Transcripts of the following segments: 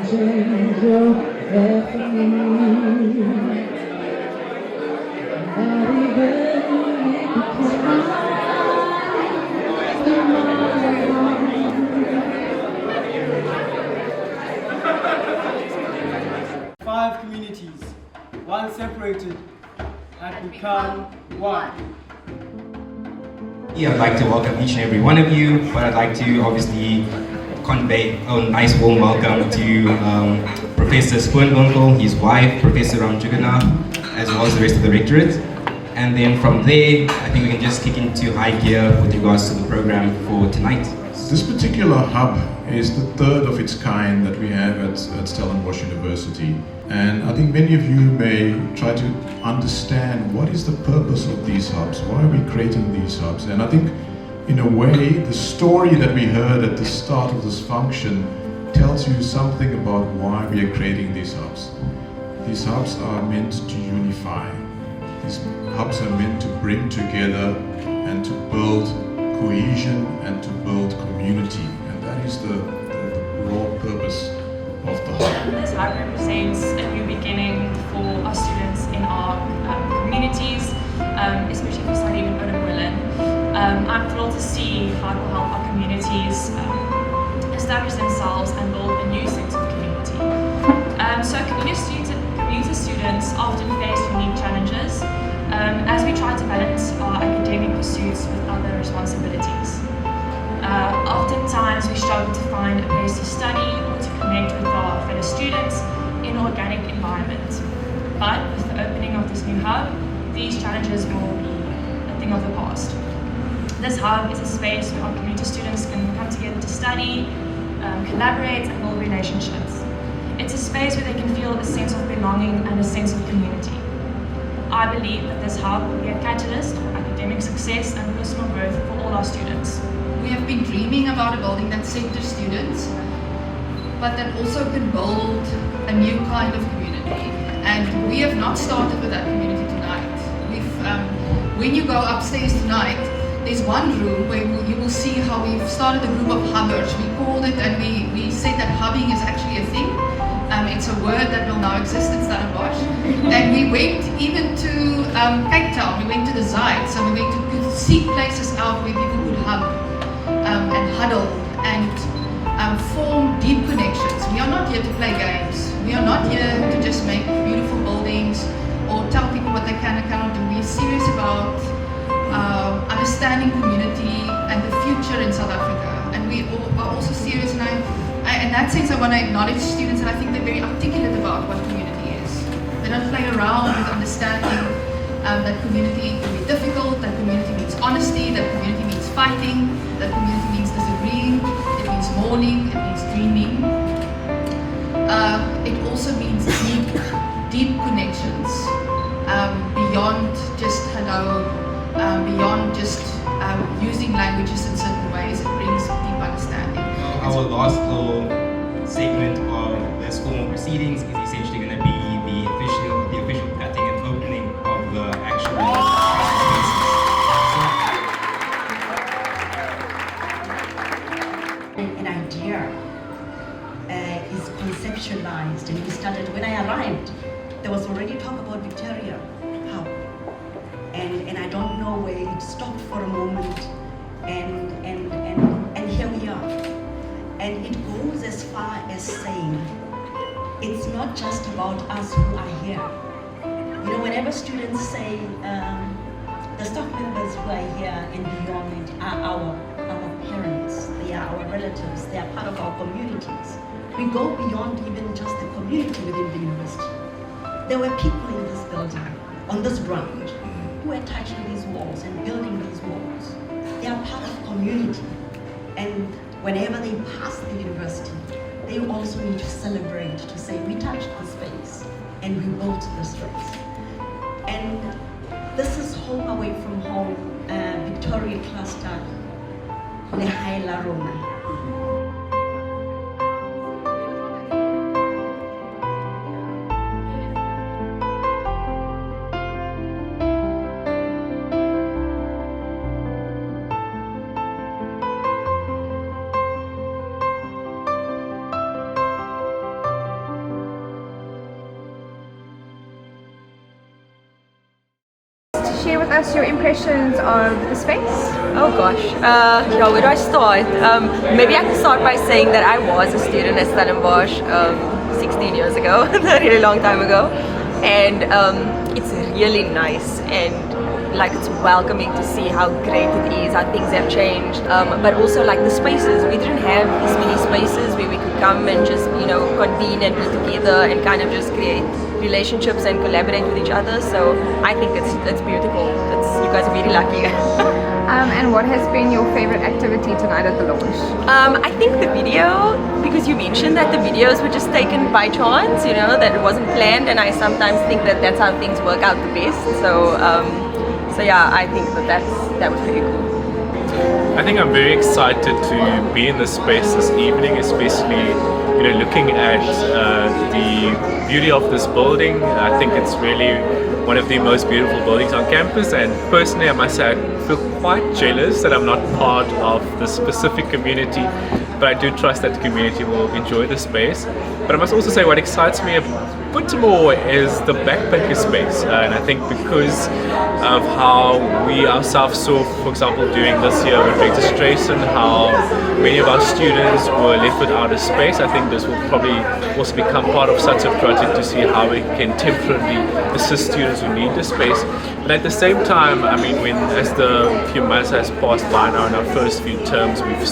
change your destiny. Not even if you Five communities, one separated, had become one. Yeah, I'd like to welcome each and every one of you, but I'd like to obviously convey a nice warm welcome to Professor Spoonwinkel, his wife, Professor Ramjugana, as well as the rest of the rectorate. And then from there, I think we can just kick into high gear with regards to the program for tonight. This particular hub is the third of its kind that we have at Stellenbosch University. And I think many of you may try to understand what is the purpose of these hubs, why are we creating these hubs? And I think in a way, the story that we heard at the start of this function tells you something about why we are creating these hubs. These hubs are meant to unify. These hubs are meant to bring together and to build cohesion and to build community. And that is the raw purpose of the hub. This hub represents a new beginning for our students in our communities, especially if you study in Oudtshoorn. I'm thrilled to see how it will help our communities establish themselves and build a new sense of community. So community students often face unique challenges as we try to balance our academic pursuits with other responsibilities. Oftentimes we struggle to find a place to study or to connect with our fellow students in an organic environment. But with the opening of this new hub, these challenges will be a thing of the past. This hub is a space where our community students can come together to study, collaborate and build relationships. It's a space where they can feel a sense of belonging and a sense of community. I believe that this hub will be a catalyst for academic success and personal growth for all our students. We have been dreaming about a building that centers students, but that also can build a new kind of community. And we have not started with that community tonight. When you go upstairs tonight, there's one room where you will see how we've started a group of hubbers. We called it, and we said that hubbing is actually a thing. It's a word that will now exist in Stellenbosch. And we went even to Cape Town, we went to the Zuid, so we went to seek places out where people could hub and huddle and form deep connections. We are not here to play games. We are not here to just make beautiful buildings or tell people what they can and cannot do. We are serious about understanding community and the future in South Africa. And we are also serious, and in that sense, I want to acknowledge students, and I think they're very articulate about what community is. They don't play around with understanding that community can be difficult, that community means honesty, that community means fighting, that community means disagreeing, it means mourning, it means dreaming. It also means deep connections, beyond just hello, beyond just using languages in certain ways. It brings deep understanding. Our last little segment of this formal proceedings is essentially going to be the official cutting and opening of the actual spaces. An idea is conceptualized, and we started when I arrived. There was already talk about Victoria. How? And I don't know where it stopped for a moment, and here we are. And it goes as far as saying, it's not just about us who are here. You know, whenever students say, the staff members who are here and beyond are our parents, they are our relatives, they are part of our communities. We go beyond even just the community within the university. There were people in this building, on this ground, who are touching these walls and building these walls. They are part of community. And whenever they pass the university, they also need to celebrate, to say, we touched the space and we built the space. And this is Home Away from Home, Victoria Cluster, Lehae la Rona. share with us your impressions of the space? Oh gosh, yeah, where do I start? Maybe I can start by saying that I was a student at Stellenbosch 16 years ago, a really long time ago, and it's really nice and like it's welcoming to see how great it is, how things have changed, but also like the spaces. We didn't have these many spaces where we could come and just, you know, convene and be together and kind of just create relationships and collaborate with each other. So I think it's beautiful. You guys are really lucky. And what has been your favorite activity tonight at the launch? I think the video, because you mentioned that the videos were just taken by chance, you know, that it wasn't planned, and I sometimes think that that's how things work out the best. So yeah, I think that was pretty cool. I think I'm very excited to be in this space this evening, especially, you know, looking at the beauty of this building. I think it's really one of the most beautiful buildings on campus, and personally I must say I feel quite jealous that I'm not part of this specific community, but I do trust that the community will enjoy the space. But I must also say what excites me a bit more is the backpacker space, and I think because of how we ourselves saw, for example, during this year with registration, how many of our students were left without a space, I think this will probably also become part of such a project to see how we can temporarily assist students who need the space. But at the same time, I mean, as the few months has passed by now in our first few terms, we've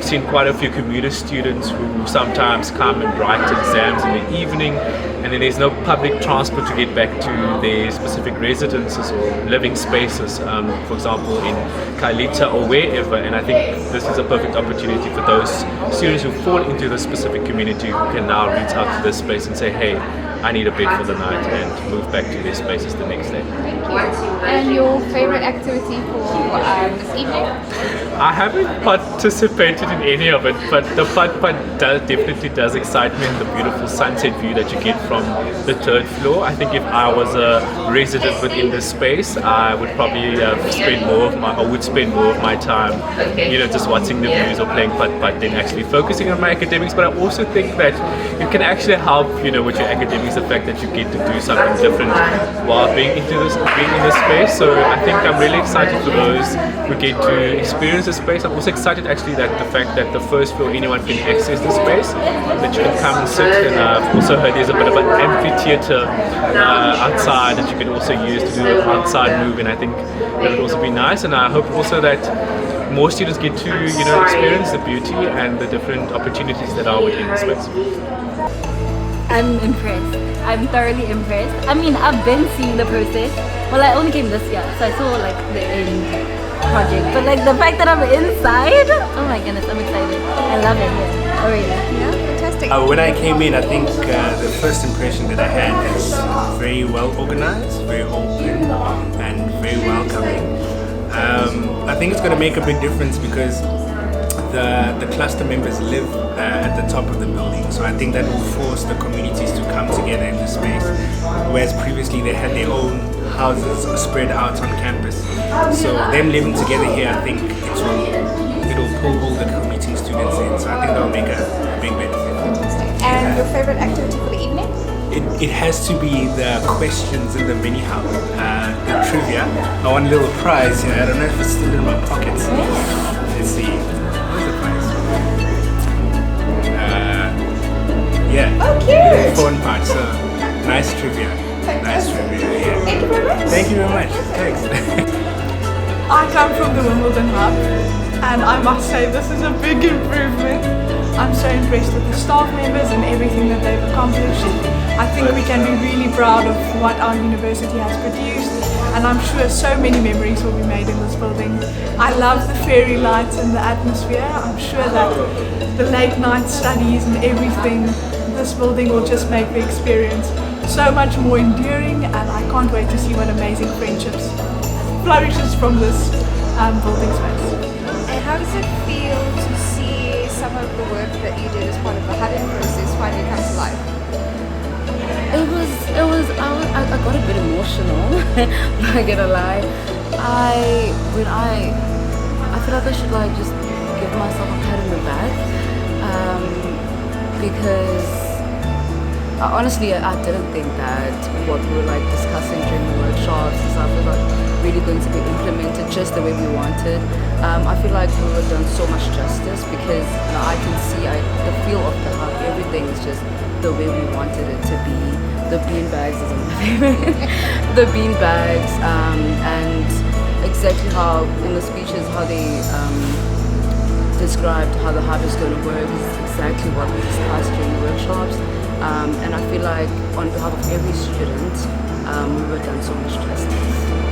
seen quite a few commuter students who sometimes come and write exams in the evening, and then there's no public transport to get back to their specific residences or living spaces, for example in Kailita or wherever. And I think this is a perfect opportunity for those students who fall into this specific community who can now reach out to this space and say, hey, I need a bed for the night, and move back to their spaces the next day. Thank you. And your favorite activity for this evening? I haven't participated in any of it, but the fun part definitely does excite me, and the beautiful sunset view that you get from the third floor. I think if I was a resident within this space, I would probably spend more of my time, you know, just watching the views or playing putt-putt than actually focusing on my academics. But I also think that it can actually help, you know, with your academics, the fact that you get to do something different while being in this space. So I think I'm really excited for those who get to experience the space. I'm also excited actually that the fact that the first floor anyone can access the space, that you can come and sit, and I've also heard there's a bit of an amphitheater outside that you can also use to do an outside move, and I think that would also be nice. And I hope also that more students get to, you know, experience the beauty and the different opportunities that are within the space. I'm impressed. I'm thoroughly impressed. I mean, I've been seeing the process. Well, I only came this year, so I saw like the end project. But like the fact that I'm inside, oh my goodness, I'm excited. I love it here already. Yeah, fantastic. When I came in, I think the first impression that I had is very well organized, very open, and very welcoming. I think it's going to make a big difference because the cluster members live at the top of the building, so I think that will force the communities to come together in the space, whereas previously they had their own houses spread out on campus. So them living together here, I think it'll pull all the commuting students in, so I think that'll make a big benefit. And your favorite activity for the evening? It has to be the questions in the mini hub, the trivia. I want a little prize here. I don't know if it's still in my pockets. Let's see. Yeah. Oh, cute! Phone part, so nice trivia. Nice trivia, yeah. Thank you very much. Thank you very much. Thanks. I come from the Wimbledon Hub, and I must say this is a big improvement. I'm so impressed with the staff members and everything that they've accomplished. I think we can be really proud of what our university has produced, and I'm sure so many memories will be made in this building. I love the fairy lights and the atmosphere. I'm sure that the late night studies and everything, this building will just make the experience so much more enduring, and I can't wait to see what amazing friendships flourishes from this building space. And how does it feel to see some of the work that you did as part of the hudding process finally come to life? I got a bit emotional, I'm not gonna lie. I feel like I should like just give myself a pat on the back, because honestly I didn't think that what we were like discussing during the workshops and stuff was like really going to be implemented just the way we wanted. I feel like we were done so much justice because I can see the feel of the hub, everything is just the way we wanted it to be. The bean bags is my favorite. The bean bags and exactly how in the speeches how they described how the hub is going to work is exactly what we discussed during the workshops. And I feel like on behalf of every student, we were done so much justice.